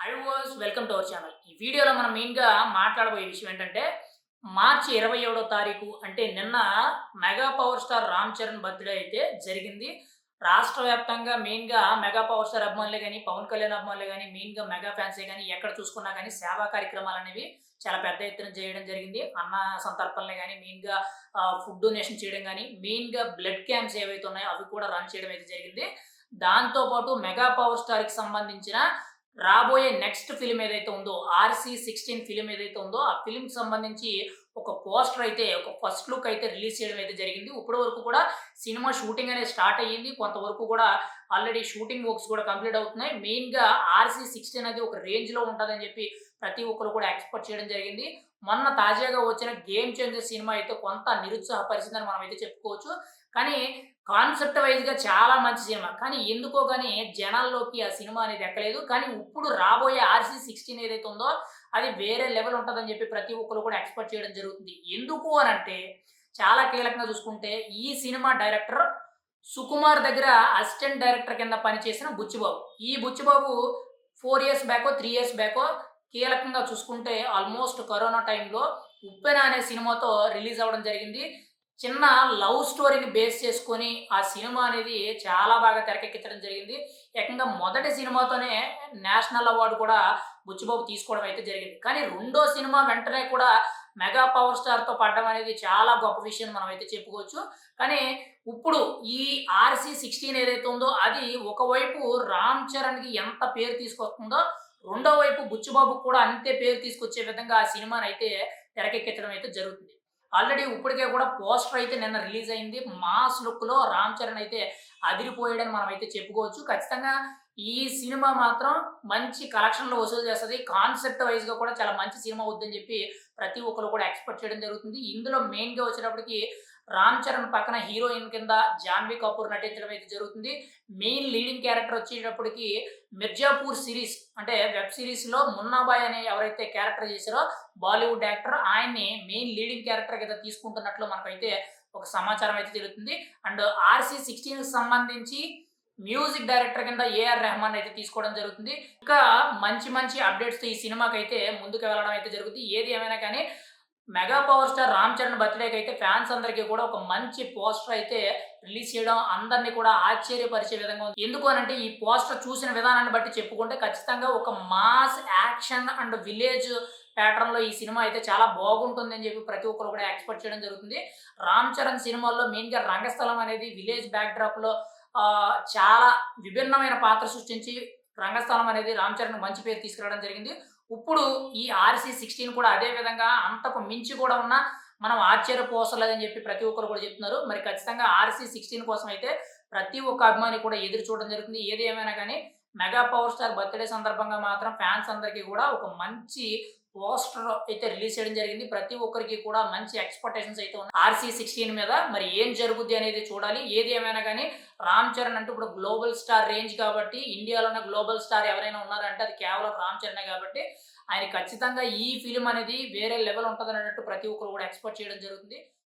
High was welcome to our channel. ఈ వీడియోలో మనం మెయిన్‌గా మాట్లాడబోయే విషయం ఏంటంటే, మార్చి 27వ తారీఖు అంటే నిన్న mega power star 'Ram Charan' birthday అయితే జరిగింది. రాష్ట్ర వ్యాప్తంగా మెయిన్‌గా మెగా పవర్ స్టార్ అభిమానులే గాని, పవన్ కళ్యాణ్ అభిమానులే గాని, మెయిన్‌గా మెగా ఫ్యాన్సే గాని ఎక్కడ చూసుకున్నా గాని సేవా కార్యక్రమాలనేవి చాలా పెద్ద ఎత్తున చేయడం జరిగింది. అన్న సంతర్పణలే గాని, మెయిన్‌గా ఫుడ్ డొనేషన్ చేయడం గాని, మెయిన్‌గా బ్లడ్ క్యాంప్స్ ఏవైతే ఉన్నాయో అవి కూడా రన్ చేయడం అయితే జరిగింది. దాంతో పాటు మెగా పవర్ స్టార్‌కి సంబంధించిన రాబోయే నెక్స్ట్ ఫిల్మ్ ఏదైతే ఉందో 'ఆర్‌సీ16' ఫిల్మ్ ఏదైతే ఉందో ఆ ఫిల్మ్‌కి సంబంధించి ఒక పోస్టర్ అయితే ఒక ఫస్ట్ లుక్ అయితే రిలీజ్ చేయడం అయితే జరిగింది. ఇప్పటి వరకు కూడా సినిమా షూటింగ్ అనేది స్టార్ట్ అయ్యింది. కొంతవరకు కూడా ఆల్రెడీ షూటింగ్ వర్క్స్ కూడా కంప్లీట్ అవుతున్నాయి. మెయిన్‌గా 'ఆర్‌సీ16' అనేది ఒక రేంజ్‌లో ఉంటదని చెప్పి ప్రతి ఒక్కరు కూడా ఎక్స్‌పెక్ట్ చేయడం జరిగింది. మొన్న తాజాగా వచ్చిన 'గేమ్ చేంజర్' సినిమా అయితే కొంత నిరుత్సాహపరిచిందని మనమైతే చెప్పుకోవచ్చు. కానీ కాన్సెప్ట్ వైస్‌గా చాలా మంచి సినిమా. కానీ ఎందుకో గాని జనాల్లోకి ఆ సినిమా అనేది ఎక్కలేదు. కానీ ఇప్పుడు రాబోయే 'ఆర్‌సీ16' ఏదైతే ఉందో అది వేరే లెవెల్ ఉంటదని చెప్పి ప్రతి ఒక్కరు కూడా ఎక్స్‌పెక్ట్ చేయడం జరుగుతుంది. ఎందుకు అనంటే చాలా కీలకంగా చూసుకుంటే ఈ సినిమా డైరెక్టర్ సుకుమార్ దగ్గర అసిస్టెంట్ డైరెక్టర్ కింద పనిచేసిన బుచ్చిబాబు. ఈ బుచ్చిబాబు 4 ఇయర్స్ బ్యాకో, 3 ఇయర్స్ బ్యాకో కీలకంగా చూసుకుంటే ఆల్మోస్ట్ కరోనా టైంలో 'ఉప్పెన' అనే సినిమాతో రిలీజ్ అవ్వడం జరిగింది. చిన్న లవ్ స్టోరీని బేస్ చేసుకొని ఆ సినిమా అనేది చాలా బాగా తెరకెక్కించడం జరిగింది. ఏకంగా మొదటి సినిమాతోనే నేషనల్ అవార్డ్ కూడా బుచ్చిబాబు తీసుకోవడం అయితే జరిగింది. కానీ రెండో సినిమా వెంటనే కూడా మెగా పవర్ స్టార్‌తో పడడం అనేది చాలా గొప్ప విషయం మనమైతే చెప్పుకోవచ్చు. కానీ ఇప్పుడు ఈ 'ఆర్‌సీ16' ఏదైతే ఉందో అది ఒకవైపు 'రామ్ చరణ్‌కి' ఎంత పేరు తీసుకొస్తుందో, రెండో వైపు బుచ్చిబాబుకి కూడా అంతే పేరు తీసుకొచ్చే విధంగా ఆ సినిమానైతే తెరకెక్కించడం అయితే జరుగుతుంది. ఆల్రెడీ ఇప్పటికే కూడా పోస్టర్ అయితే నిన్న రిలీజ్ అయింది. మాస్ లుక్‌లో 'రామ్ చరణ్' అయితే అదిరిపోయాడని మనమైతే చెప్పుకోవచ్చు. ఖచ్చితంగా ఈ సినిమా మాత్రం మంచి కలెక్షన్‌లు వసూలు చేస్తది. కాన్సెప్ట్ వైస్‌గా కూడా చాలా మంచి సినిమా అవుద్దని చెప్పి ప్రతి ఒక్కరు కూడా ఎక్స్‌పెక్ట్ చేయడం జరుగుతుంది. ఇందులో మెయిన్‌గా వచ్చేటప్పటికి 'రామ్ చరణ్' పక్కన హీరోయిన్ కింద 'జాన్వీ కపూర్' నటించడం అయితే జరుగుతుంది. మెయిన్ లీడింగ్ క్యారెక్టర్ వచ్చేటప్పటికి 'మిర్జాపూర్' సిరీస్ అంటే వెబ్ సిరీస్‌లో 'మున్నాబాయ్' అనే ఎవరైతే క్యారెక్టర్ చేశారో బాలీవుడ్ యాక్టర్ ఆయన్ని మెయిన్ లీడింగ్ క్యారెక్టర్ కింద తీసుకుంటున్నట్లు మనకైతే ఒక సమాచారం అయితే తెలుస్తుంది. అండ్ 'ఆర్‌సీ16'కి సంబంధించి మ్యూజిక్ డైరెక్టర్ కింద 'ఏఆర్ రెహమాన్' అయితే తీసుకోవడం జరుగుతుంది. ఇంకా మంచి మంచి అప్డేట్స్‌తో ఈ సినిమాకైతే ముందుకు వెళ్ళడం అయితే జరుగుతుంది. ఏది ఏమైనా కానీ mega power star 'Ram Charan' బర్త్‌డేకి అయితే ఫ్యాన్స్ అందరికీ కూడా ఒక మంచి పోస్టర్ అయితే రిలీజ్ చేయడం అందరిని కూడా ఆశ్చర్యపరిచే విధంగా ఉంది. ఎందుకు అనంటే ఈ పోస్టర్ చూసిన విధానాన్ని బట్టి చెప్పుకుంటే ఖచ్చితంగా ఒక మాస్ యాక్షన్ అండ్ విలేజ్ ప్యాటర్న్‌లో ఈ సినిమా అయితే చాలా బాగుంటుందని చెప్పి ప్రతి ఒక్కరు కూడా ఎక్స్‌పెక్ట్ చేయడం జరుగుతుంది. 'రామ్ చరణ్' సినిమాల్లో మెయిన్‌గా రంగస్థలం అనేది విలేజ్ బ్యాక్‌డ్రాప్‌లో చాలా విభిన్నమైన పాత్ర సృష్టించి రంగస్థలం అనేది 'రామ్ చరణ్‌కి' మంచి పేరు తీసుకురావడం జరిగింది. ఇప్పుడు ఈ 'ఆర్‌సీ16' కూడా అదే విధంగా అంతకు మించి కూడా ఉన్న మనం ఆశ్చర్యపోసలేదని చెప్పి ప్రతి ఒక్కరు కూడా చెప్తున్నారు. మరి ఖచ్చితంగా 'ఆర్‌సీ16' కోసం అయితే ప్రతి ఒక్క అభిమాని కూడా ఎదురు చూడడం జరుగుతుంది. ఏది ఏమైనా గాని మెగా పవర్ స్టార్ బర్త్‌డే సందర్భంగా మాత్రం ఫ్యాన్స్ అందరికీ కూడా ఒక మంచి పోస్టర్ అయితే రిలీజ్ చేయడం జరిగింది. ప్రతి ఒక్కరికి కూడా మంచి ఎక్స్‌పెక్టేషన్స్ అయితే ఉన్నాయి 'ఆర్‌సీ16' మీద. మరి ఏం జరుగుద్ది అనేది చూడాలి. ఏది ఏమైనా గాని 'రామ్ చరణ్' అంటే ఇప్పుడు గ్లోబల్ స్టార్ రేంజ్ కాబట్టి ఇండియాలోనే గ్లోబల్ స్టార్ ఎవరైనా ఉన్నారంటే అది కేవలం 'రామ్ చరణే' కాబట్టి ఆయన ఖచ్చితంగా ఈ ఫిల్మ్ అనేది వేరే లెవెల్ ఉంటదనేటట్టు ప్రతి ఒక్కరు కూడా ఎక్స్‌పెక్ట్ చేయడం జరుగుతుంది.